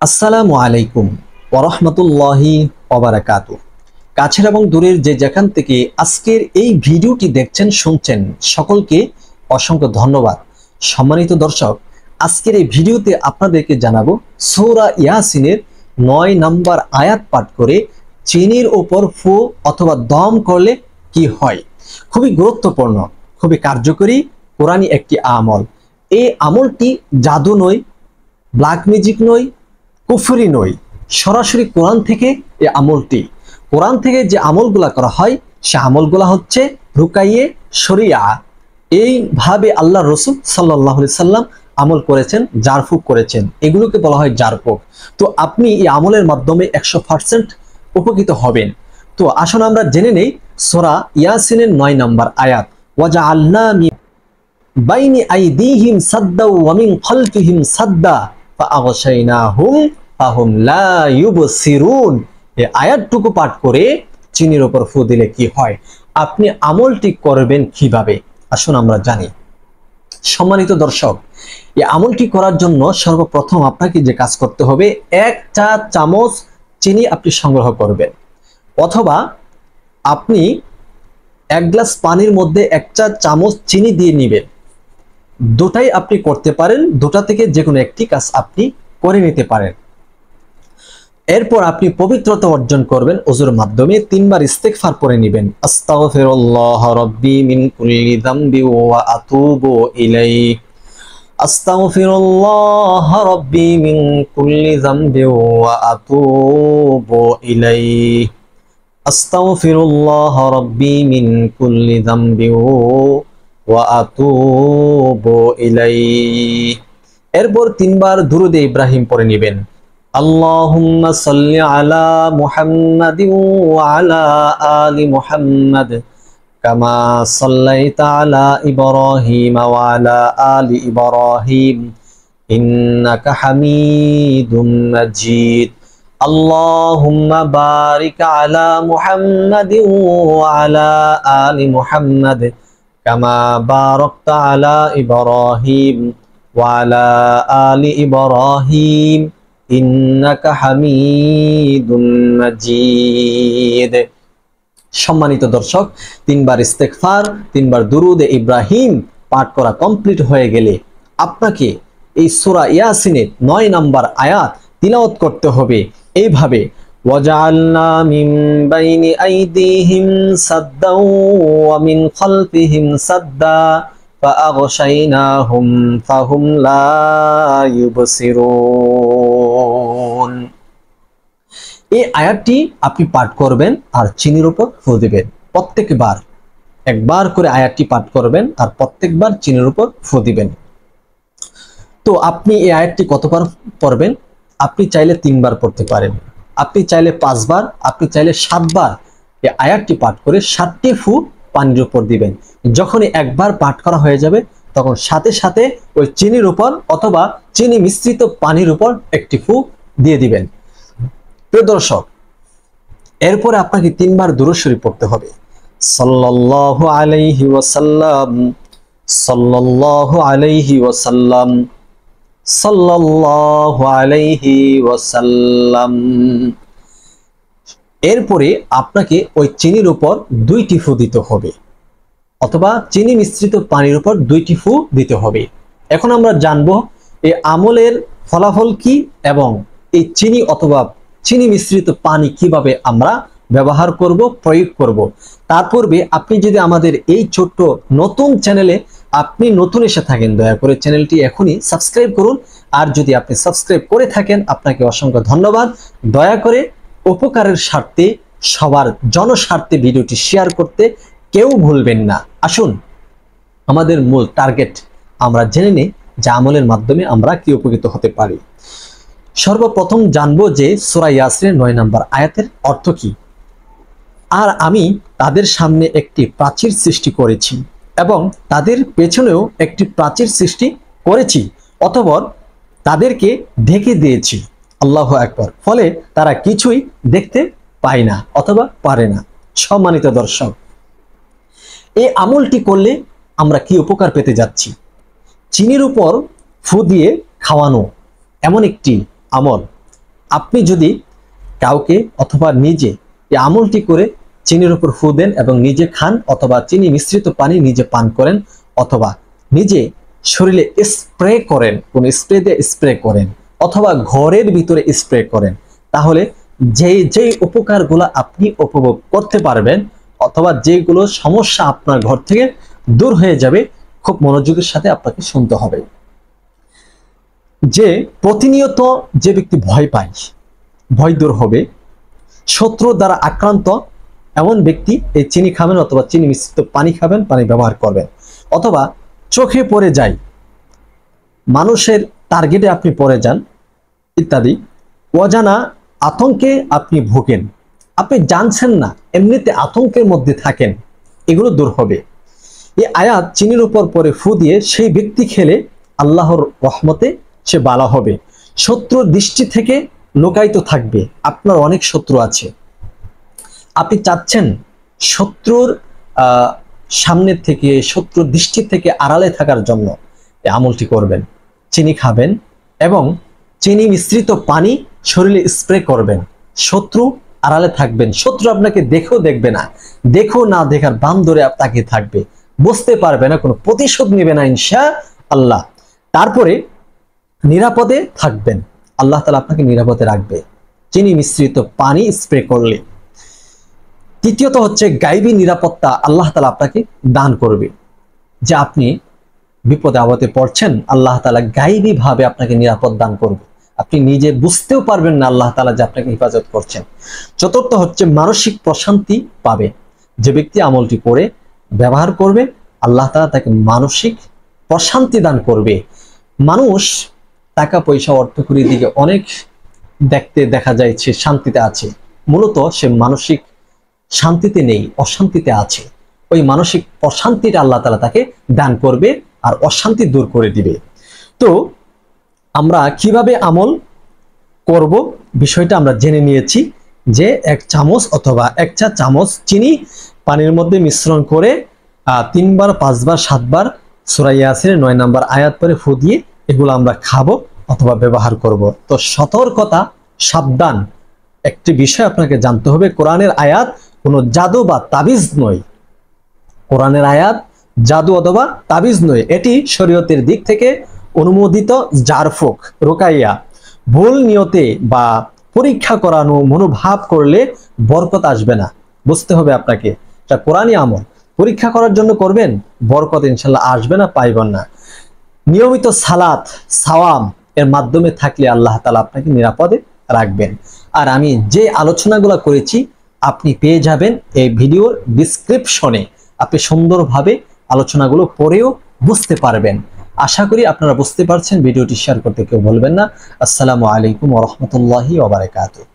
আসসালামু আলাইকুম ওয়া রাহমাতুল্লাহি ওয়া বারাকাতুহু। কাছের এবং দূরের যে যেখান থেকে আজকের এই ভিডিওটি দেখছেন শুনছেন সকলকে অসংখ্য ধন্যবাদ। সম্মানিত দর্শক, আজকের এই ভিডিওতে আপনাদেরকে জানাবো সূরা ইয়াসিনের 9 নম্বর আয়াত পাঠ করে চিনির উপর ফু অথবা দম করলে কি হয়। খুবই গুরুত্বপূর্ণ, খুবই কার্যকরী কোরআনী একটি আমল। এই আমলটি জাদু নয়, ব্ল্যাক ম্যাজিক নয়, কুফরি নয়, সরাসরি কোরআন থেকে এই আমলটি। কোরআন থেকে যে আমলগুলা করা হয় সে আমলগুলা হচ্ছে রুকাইয়ে শরিয়া। এইভাবে আল্লাহ রসুল সাল্লাল্লাহু আলাইহি সাল্লাম আমল করেছেন, জারফুক করেছেন, এগুলোকে বলা হয় জারফুক। তো আপনি এই আমলের মাধ্যমে 100% উপকৃত হবেন। তো আসুন আমরা জেনে নেই সূরা ইয়াসিনের 9 নম্বর আয়াত, ওয়াজআলনা মিন বাইনি আইদিহিম সাদ্দা ওয়া মিন খালফিহিম সাদ্দা ফাআগশাইনাহুম ফাহুম লা ইউবসিরুন। এই আয়াতটুকু পাঠ করে চিনির উপর ফু দিলে কি হয়, আপনি আমলটি করবেন কিভাবে আসুন আমরা জানি। সম্মানিত দর্শক, এই আমলটি করার জন্য সর্বপ্রথম আপনাকে যে কাজ করতে হবে, 1 চা চামচ চিনি আপনি সংগ্রহ করবেন, অথবা আপনি 1 গ্লাস পানির মধ্যে 1 চা চামচ চিনি দিয়ে নেবেন। দুটাই আপনি করতে পারেন, দুটা থেকে যে কোনো একটি কাজ আপনি করে নিতে পারেন। এরপর আপনি পবিত্রতা অর্জন করবেন ওযুর মাধ্যমে 3 বার ইস্তিগফার পড়ে নেবেন। আস্তাগফিরুল্লাহ রাব্বি মিন কুল্লি যামবি ওয়া আতুবু ইলাইহি। আস্তাগফিরুল্লাহ রাব্বি মিন কুল্লি যামবি ওয়া আতুবু ইলাইহি। আস্তাগফিরুল্লাহ রাব্বি মিন কুল্লি যামবি ওয়া আতুবু ইলাইহি। এরপর 3 বার দুরুদে ইব্রাহিম পড়ে নেবেন। আল্লাহুম্মা সাল্লি আলা মুহাম্মাদিন ওয়া আলা আলি মুহাম্মাদ কামা সাল্লাইতা আলা ইব্রাহিম ওয়া আলা আলি ইব্রাহিম ইন্নাকা হামিদুম মাজিদ। আল্লাহুম্মা বারিক আলা মুহাম্মাদিন ওয়া আলা আলি মুহাম্মাদ কামা বারাকতা আলা ইব্রাহিম ওয়া আলা আলি ইব্রাহিম ইন্নাকা হামিদুম মাজিদ। সম্মানিত দর্শক, 3 বার ইস্তিগফার, 3 বার দুরুদে ইব্রাহিম পাঠ করা কমপ্লিট হয়ে গেলে আপনাকে এই সূরা ইয়াসিনের 9 নম্বর আয়াত তিলাওয়াত করতে হবে এইভাবে, ওয়াজআলনা মিন বাইনি আইদিহিম সাদ্দা ওয়া মিন খালফিহিম সাদ্দা ফাআগশাইনাহুম ফাহুম লা ইউবসিরুন। এই আয়াতটি আপনি পাঠ করবেন আর চিনির উপর ফু দিবেন। প্রত্যেকবার একবার করে আয়াতটি পাঠ করবেন আর প্রত্যেকবার চিনির উপর ফু দিবেন। তো আপনি এই আয়াতটি কতবার পড়বেন? আপনি চাইলে 3 বার পড়তে পারেন, আপনি চাইলে 5 বার, আপনি চাইলে 7 বার এই আয়াতটি পাঠ করে 7টি ফু পানির উপর দিবেন। যখনই একবার পাঠ করা হয়ে যাবে তখন সাথে সাথে ওই চিনির উপর অথবা চিনি মিশ্রিত পানির উপর একটি ফু দিয়ে দিবেন। প্রিয় দর্শক, এরপরে আপনাকে 3 বার দুরূদ শরীফ পড়তে হবে। সাল্লাল্লাহু আলাইহি ওয়াসাল্লাম, সাল্লাল্লাহু আলাইহি ওয়াসাল্লাম, সাল্লাল্লাহু আলাইহি ওয়াসাল্লাম। এরপরে আপনাকে ওই চিনির উপর 2টি ফু দিতে হবে, অথবা চিনি মিশ্রিত পানির উপর 2টি ফু দিতে হবে। এখন আমরা জানবো এই আমলের ফলাফল কি এবং এই চিনি অথবা চিনি মিশ্রিত পানি কিভাবে আমরা ব্যবহার করব, প্রয়োগ করব। তার পূর্বে আপনি যদি আমাদের এই ছোট্ট নতুন চ্যানেলে আপনি নতুন এসে থাকেন, দয়া করে চ্যানেলটি এখনই সাবস্ক্রাইব করুন। আর যদি আপনি সাবস্ক্রাইব করে থাকেন আপনাকে অসংখ্য ধন্যবাদ। দয়া করে উপকারের স্বার্থে, সবার জনস্বার্থে ভিডিওটি শেয়ার করতে কেউ ভুলবেন না। আসুন আমাদের মূল টার্গেট আমরা জেনে নিই যে আমলের মাধ্যমে আমরা কি উপকৃত হতে পারি। সর্বপ্রথম জানবো যে সূরা ইয়াসিনের 9 নম্বর আয়াতের অর্থ কি। আর আমি তাদের সামনে একটি প্রাচীর সৃষ্টি করেছি এবং তাদের পেছনেও একটি প্রাচীর সৃষ্টি করেছি, অতঃপর তাদেরকে ঢেকে দিয়েছি। আল্লাহু আকবার। ফলে তারা কিছুই দেখতে পায় না অথবা পারে না। সম্মানিত দর্শক, এই আমলটি করলে আমরা কি উপকার পেতে যাচ্ছি? চিনির উপর ফু দিয়ে খাওয়ানো এমন একটি আমল আপনি যদি কাউকে অথবা নিজে এই আমলটি করে চিনির উপর ফু দেন এবং নিজে খান, অথবা চিনি মিশ্রিত পানি নিজে পান করেন, অথবা নিজে শরীরে স্প্রে করেন, কোন স্প্রে দিয়ে স্প্রে করেন, অথবা ঘরের ভিতরে স্প্রে করেন, তাহলে যেই উপকারগুলো আপনি উপভোগ করতে পারবেন, অথবা যেগুলো সমস্যা আপনার ঘর থেকে দূর হয়ে যাবে, খুব মনোযোগের সাথে আপনাকে শুনতে হবে। যে প্রতিনিয়ত যে ব্যক্তি ভয় পায়, ভয় দূর হবে। শত্রু দ্বারা আক্রান্ত এমন ব্যক্তি এই চিনি খাবেন, অথবা চিনি মিশ্রিত পানি খাবেন, পানি ব্যবহার করবেন। অথবা চোখে পড়ে যায়, মানুষের টার্গেটে আপনি পড়ে যান ইত্যাদি, অজানা আতঙ্কে আপনি ভোগেন, আপনি জানছেন না, এমনিতে আতঙ্কের মধ্যে থাকেন, এগুলো দূর হবে। এই আয়াত চিনির উপর পরে ফু দিয়ে সেই ব্যক্তি খেলে আল্লাহর রহমতে সে বালা হবে, শত্রুর দৃষ্টি থেকে লুকায়িত থাকবে। আপনার অনেক শত্রু আছে, আপনি চাচ্ছেন শত্রুর সামনের থেকে, শত্রুর দৃষ্টি থেকে আড়ালে থাকার জন্য এই আমলটি করবেন। চিনি খাবেন এবং চিনি মিশ্রিত পানি শরীরে স্প্রে করবেন, শত্রু আড়ালে থাকবেন, শত্রু আপনাকে দেখেও দেখবে না, দেখো না দেখার বাম ধরে তাকিয়ে থাকবে, বুঝতে পারবে না, কোনো প্রতিশোধ নেবে না ইনশাআল্লাহ। তারপরে নিরাপদে থাকবেন, আল্লাহ তাআলা আপনাকে নিরাপদে রাখবে চিনি মিশ্রিত পানি স্প্রে করলে। তৃতীয়ত হচ্ছে গায়বী নিরাপত্তা আল্লাহ তাআলা আপনাকে দান করবে, যে আপনি বিপদে আপদে পড়ছেন, আল্লাহ তাআলা গায়বী ভাবে আপনাকে নিরাপদ দান করবে, আপনি নিজে বুঝতেও পারবেন না আল্লাহ তাআলা যে আপনাকে হেফাজত করছেন। চতুর্থ হচ্ছে মানসিক প্রশান্তি পাবে, যে ব্যক্তি আমলটি করে ব্যবহার করবে, আল্লাহ তাআলা তাকে মানসিক প্রশান্তি দান করবে। মানুষ টাকা পয়সা অর্থকরীর দিকে অনেক দেখতে দেখা যায় সে শান্তিতে আছে, মূলত সে মানসিক শান্তিতে নেই, অশান্তিতে আছে। ওই মানসিক প্রশান্তিটা আল্লাহ তাআলা তাকে দান করবে আর অশান্তি দূর করে দিবে। তো আমরা কিভাবে আমল করব বিষয়টা আমরা জেনে নিয়েছি, যে 1 চামচ অথবা 1 চা চামচ চিনি পানির মধ্যে মিশ্রণ করে 3 বার 5 বার 7 বার সূরা ইয়াসিনের 9 নম্বর আয়াত পরে ফু দিয়ে এগুলো আমরা খাবো অথবা ব্যবহার করব। তো সতর্কতা, সাবধান, একটি বিষয় আপনাকে জানতে হবে, কোরআনের আয়াত কোনো জাদু বা তাবিজ নয়, কোরআনের আয়াত জাদু অথবা তাবিজ নয়, এটি শরীয়তের দিক থেকে অনুমোদিত জারফুক, রুকাইয়া। ভুল নিয়তে বা পরীক্ষা করানো মনোভাব করলে বরকত আসবে না, বুঝতে হবে আপনাকে। এটা কোরআনী আমল, পরীক্ষা করার জন্য করবেন, বরকত ইনশাল্লাহ আসবে না, পাইবেন না। নিয়মিত সালাত সাওয়াম এর মাধ্যমে থাকলে আল্লাহ তাআলা আপনাকে নিরাপদে রাখবেন। আর আমি যে আলোচনাগুলো করেছি আপনি পেয়ে যাবেন এই ভিডিওর ডেসক্রিপশনে, আপনি সুন্দরভাবে আলোচনাগুলো পড়েও বুঝতে পারবেন। আশা করি আপনারা বুঝতে পারছেন। ভিডিওটি শেয়ার করতে কেউ ভুলবেন না। আসসালামু আলাইকুম ওয়া রাহমাতুল্লাহি ওয়া বারাকাতুহু।